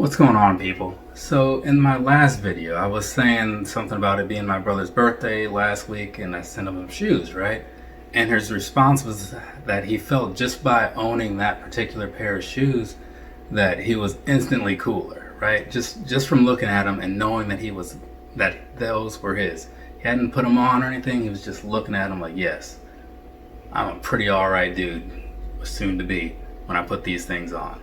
What's going on, people? So in my last video I was saying something about it being my brother's birthday last week and I sent him shoes, right? And his response was that he felt just by owning that particular pair of shoes that he was instantly cooler, right? Just from looking at them and knowing that those were his. He hadn't put them on or anything, he was just looking at them like, yes, I'm a pretty alright dude, soon to be, when I put these things on.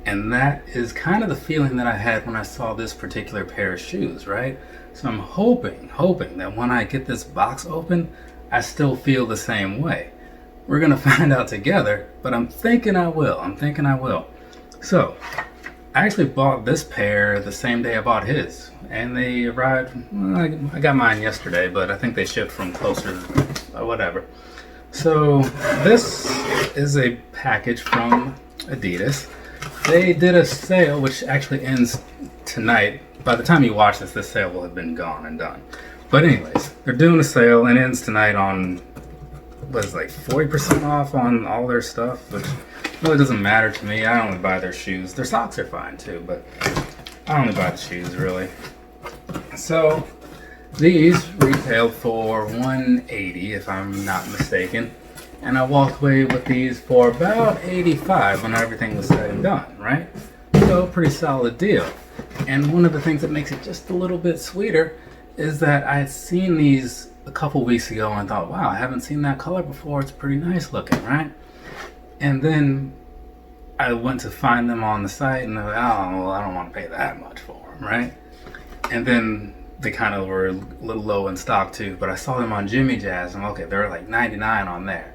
And that is kind of the feeling that I had when I saw this particular pair of shoes, right? So I'm hoping that when I get this box open, I still feel the same way. We're gonna find out together, but I'm thinking I will. So, I actually bought this pair the same day I bought his. And they arrived, well, I got mine yesterday, but I think they shipped from closer, whatever. So, this is a package from Adidas. They did a sale which actually ends tonight. By the time you watch this sale will have been gone and done. But anyways, they're doing a sale and it ends tonight on, what is it, like 40% off on all their stuff, which really doesn't matter to me. I only buy their shoes. Their socks are fine too, but I only buy the shoes really. So these retailed for $180 if I'm not mistaken. And I walked away with these for about $85 when everything was said and done, right? So pretty solid deal. And one of the things that makes it just a little bit sweeter is that I had seen these a couple weeks ago and thought, wow, I haven't seen that color before. It's pretty nice looking, right? And then I went to find them on the site and I was like, oh, well, I don't want to pay that much for them, right? And then they kind of were a little low in stock too, but I saw them on Jimmy Jazz and okay, they're like 99 on there.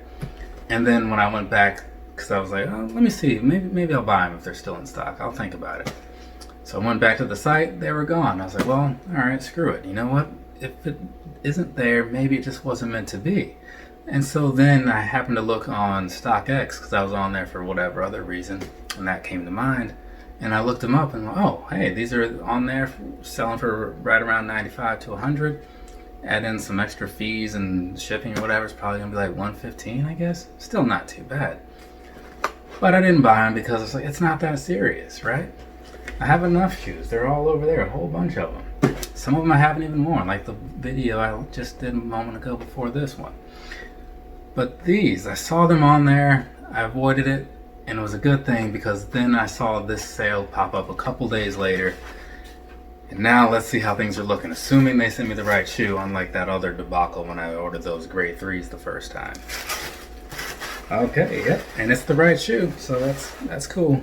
And then when I went back, because I was like, oh, let me see, maybe I'll buy them if they're still in stock. I'll think about it. So I went back to the site, they were gone. I was like, well, all right, screw it. You know what? If it isn't there, maybe it just wasn't meant to be. And so then I happened to look on StockX, because I was on there for whatever other reason, and that came to mind. And I looked them up and, oh, hey, these are on there selling for right around 95 to 100. Add in some extra fees and shipping or whatever, it's probably gonna be like $115, I guess. Still not too bad. But I didn't buy them because it's like, it's not that serious, right? I have enough shoes. They're all over there, a whole bunch of them. Some of them I haven't even worn, like the video I just did a moment ago before this one. But these, I saw them on there, I avoided it, and it was a good thing because then I saw this sale pop up a couple days later. And now let's see how things are looking, assuming they sent me the right shoe, unlike that other debacle when I ordered those gray 3s the first time. Okay, yep, and it's the right shoe, so that's cool.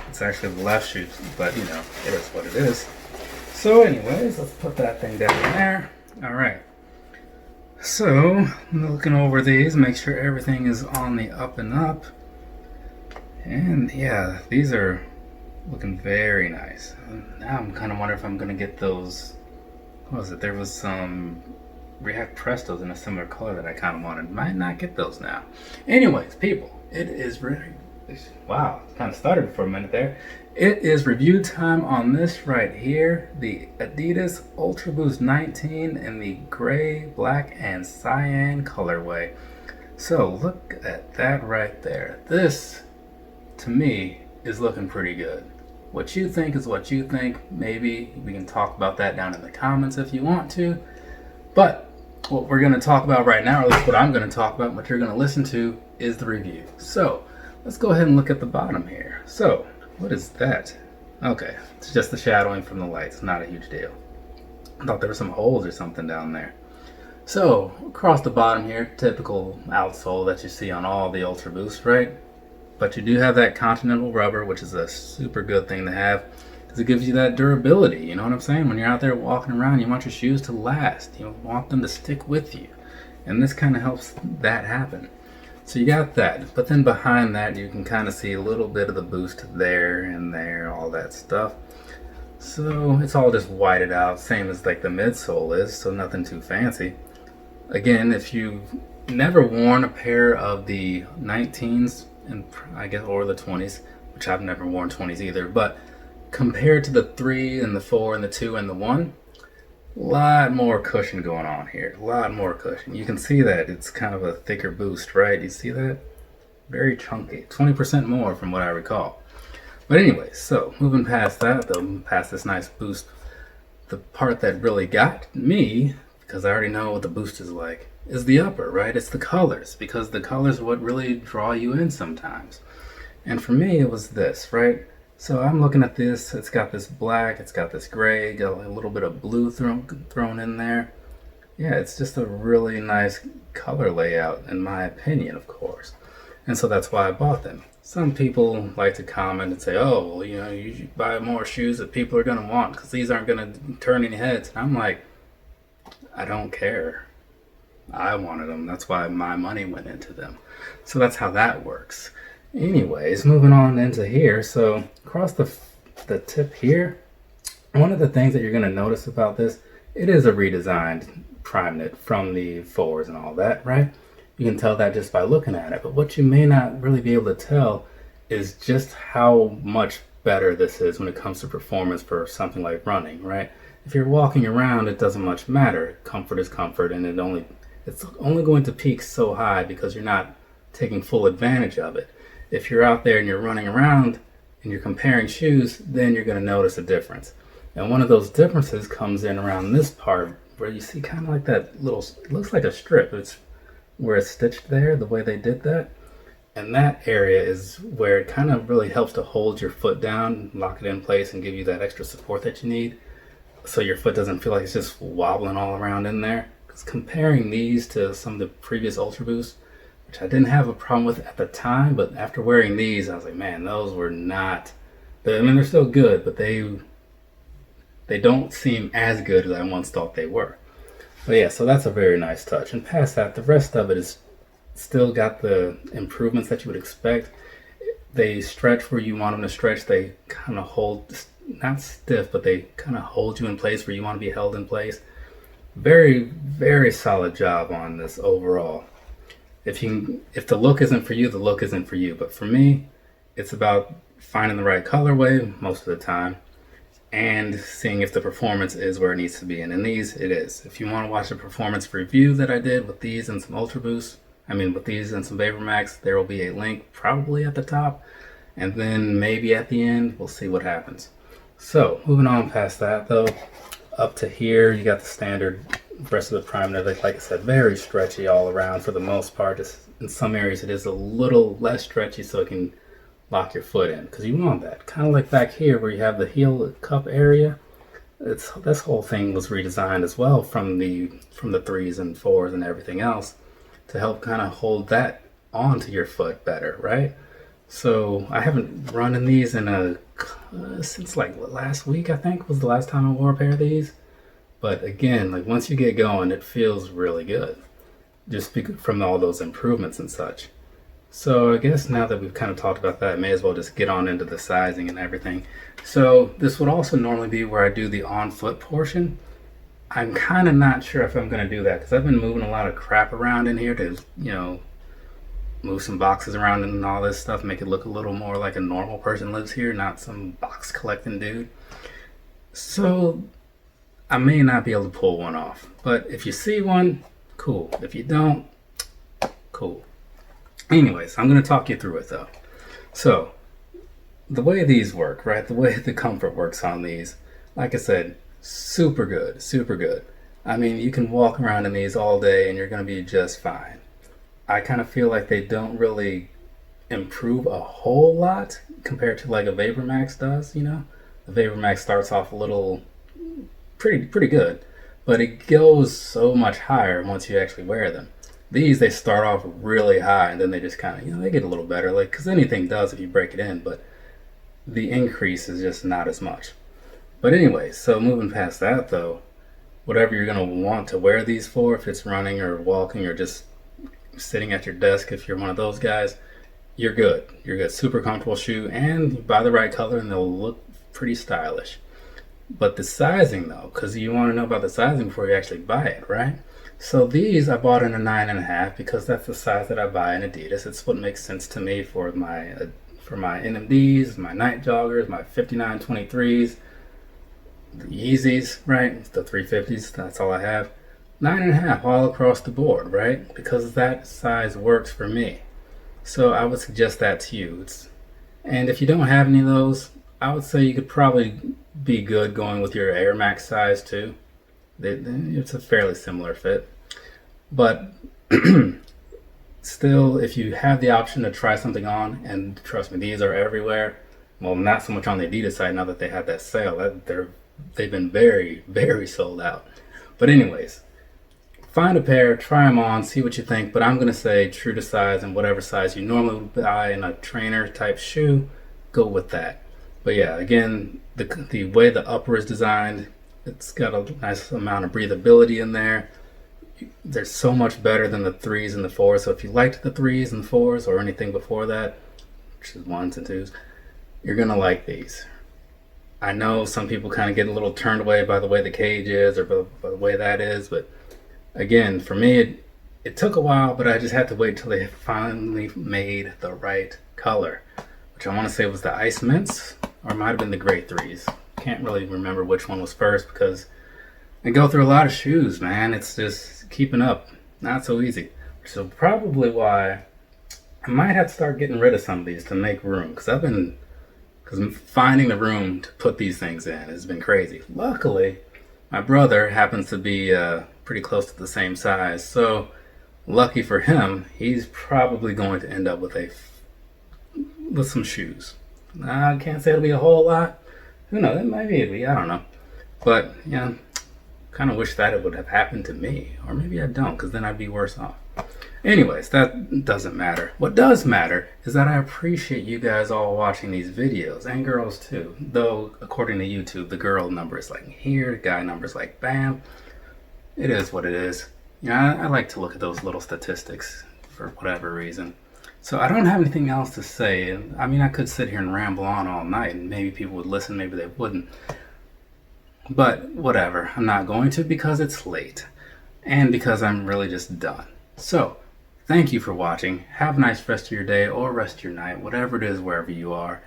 It's actually the left shoe, but you know, it is what it is. So anyways, let's put that thing down there. Alright, so looking over these, make sure everything is on the up and up. And yeah, these are looking very nice. Now I'm kind of wondering if I'm gonna get those. What was it? There was some React Prestos in a similar color that I kind of wanted. Might not get those now. Anyways, people, it is really, wow, kind of stuttered for a minute there. It is review time on this right here, the Adidas Ultraboost 19 in the gray, black, and cyan colorway. So look at that right there. This, to me, is looking pretty good. What you think is what you think. Maybe we can talk about that down in the comments if you want to. But what we're going to talk about right now, or at least what I'm going to talk about, what you're going to listen to, is the review. So let's go ahead and look at the bottom here. So what is that? Okay, it's just the shadowing from the lights. Not a huge deal. I thought there were some holes or something down there. So across the bottom here, typical outsole that you see on all the Ultraboost, right? But you do have that continental rubber, which is a super good thing to have because it gives you that durability. You know what I'm saying? When you're out there walking around, you want your shoes to last. You want them to stick with you. And this kind of helps that happen. So you got that. But then behind that, you can kind of see a little bit of the boost there and there, all that stuff. So it's all just whited out, same as like the midsole is, so nothing too fancy. Again, if you've never worn a pair of the 19s, and I guess, or the 20s, which I've never worn 20s either, but compared to the 3 and the 4 and the 2 and the 1, a lot more cushion going on here. A lot more cushion. You can see that it's kind of a thicker boost, right? You see that? Very chunky. 20% more from what I recall. But anyway, so moving past that, though, past this nice boost, the part that really got me, because I already know what the boost is like, is the upper, right? It's the colors, because the colors are what really draw you in sometimes. And for me, it was this, right? So I'm looking at this, it's got this black, it's got this gray, got a little bit of blue thrown in there. Yeah, it's just a really nice color layout, in my opinion, of course. And so that's why I bought them. Some people like to comment and say, oh, well, you know, you should buy more shoes that people are going to want because these aren't going to turn any heads. And I'm like, I don't care. I wanted them. That's why my money went into them. So that's how that works. Anyways, moving on into here. So across the tip here, one of the things that you're going to notice about this, it is a redesigned prime knit from the fours and all that, right? You can tell that just by looking at it. But what you may not really be able to tell is just how much better this is when it comes to performance for something like running, right? If you're walking around, it doesn't much matter. Comfort is comfort, and it's only going to peak so high because you're not taking full advantage of it. If you're out there and you're running around and you're comparing shoes, then you're going to notice a difference. And one of those differences comes in around this part where you see kind of like that little, it looks like a strip. It's where it's stitched there, the way they did that. And that area is where it kind of really helps to hold your foot down, lock it in place, and give you that extra support that you need. So your foot doesn't feel like it's just wobbling all around in there. Because comparing these to some of the previous Ultraboost, which I didn't have a problem with at the time, but after wearing these, I was like, man, those were not, I mean, they're still good, but they don't seem as good as I once thought they were. But yeah, so that's a very nice touch. And past that, the rest of it is still got the improvements that you would expect. They stretch where you want them to stretch. They kind of hold, not stiff, but they kind of hold you in place where you want to be held in place. Very, very solid job on this overall. If the look isn't for you, the look isn't for you. But for me, it's about finding the right colorway most of the time and seeing if the performance is where it needs to be. And in these, it is. If you want to watch the performance review that I did with these and some Ultraboost, with these and some VaporMax, there will be a link probably at the top. And then maybe at the end, we'll see what happens. So moving on past that though, up to here, you got the standard rest of the prime knit. Like I said, very stretchy all around for the most part. In some areas, it is a little less stretchy so it can lock your foot in, because you want that. Kind of like back here where you have the heel cup area. This whole thing was redesigned as well from the 3s and 4s and everything else to help kind of hold that onto your foot better, right? So I haven't run in these since like last week, I think was the last time I wore a pair of these. But again, like once you get going, it feels really good, just from all those improvements and such. So I guess now that we've kind of talked about that, I may as well just get on into the sizing and everything. So this would also normally be where I do the on-foot portion. I'm kind of not sure if I'm going to do that because I've been moving a lot of crap around in here to, move some boxes around and all this stuff, make it look a little more like a normal person lives here, not some box collecting dude. So I may not be able to pull one off, but if you see one, cool. If you don't, cool. Anyways, I'm going to talk you through it though. So the way these work, right? The way the comfort works on these, like I said, super good, super good. You can walk around in these all day and you're going to be just fine. I kind of feel like they don't really improve a whole lot compared to like a VaporMax does, The VaporMax starts off a little pretty good, but it goes so much higher once you actually wear them. These, they start off really high and then they just kind of, they get a little better, like, because anything does if you break it in, but the increase is just not as much. But anyway, so moving past that though, whatever you're going to want to wear these for, if it's running or walking or just sitting at your desk, if you're one of those guys, you're good. You're good. Super comfortable shoe, and you buy the right color and they'll look pretty stylish. But the sizing though, because you want to know about the sizing before you actually buy it, right? So these I bought in a 9.5 because that's the size that I buy in Adidas. It's what makes sense to me for my NMDs, my night joggers, my 5923s, the Yeezys, right? The 350s, that's all I have. 9.5 all across the board, right? Because that size works for me. So I would suggest that to you. And if you don't have any of those, I would say you could probably be good going with your Air Max size too. It's a fairly similar fit. But still, if you have the option to try something on, and trust me, these are everywhere. Well, not so much on the Adidas side now that they had that sale. They've been very, very sold out. But anyways, find a pair, try them on, see what you think. But I'm going to say true to size, and whatever size you normally would buy in a trainer type shoe, go with that. But yeah, again, the way the upper is designed, it's got a nice amount of breathability in there. They're so much better than the 3s and the 4s. So if you liked the 3s and 4s or anything before that, which is 1s and 2s, you're going to like these. I know some people kind of get a little turned away by the way the cage is or by the way that is, but again, for me, it took a while, but I just had to wait till they finally made the right color, which I want to say was the Ice Mints, or it might have been the Gray 3s. Can't really remember which one was first because I go through a lot of shoes, man. It's just keeping up, not so easy. So probably why I might have to start getting rid of some of these to make room, because finding the room to put these things in has been crazy. Luckily, my brother happens to be pretty close to the same size, so lucky for him, he's probably going to end up with some shoes. I can't say it'll be a whole lot. Who knows? Maybe it'll be. I don't know. But yeah, kind of wish that it would have happened to me, or maybe I don't, because then I'd be worse off. Anyways, that doesn't matter. What does matter is that I appreciate you guys all watching these videos, and girls too. Though, according to YouTube, the girl number is like here, the guy number is like bam. It is what it is. You know, I like to look at those little statistics for whatever reason. So I don't have anything else to say. I mean, I could sit here and ramble on all night, and maybe people would listen, maybe they wouldn't. But whatever, I'm not going to because it's late, and because I'm really just done. So, thank you for watching. Have a nice rest of your day or rest of your night, whatever it is, wherever you are.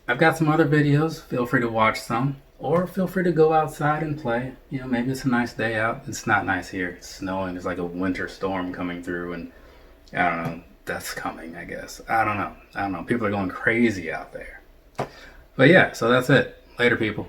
I've got some other videos. Feel free to watch some, or feel free to go outside and play. You know, maybe it's a nice day out. It's not nice here. It's snowing. There's like a winter storm coming through, and I don't know. That's coming, I guess. I don't know. People are going crazy out there. But yeah, so that's it. Later, people.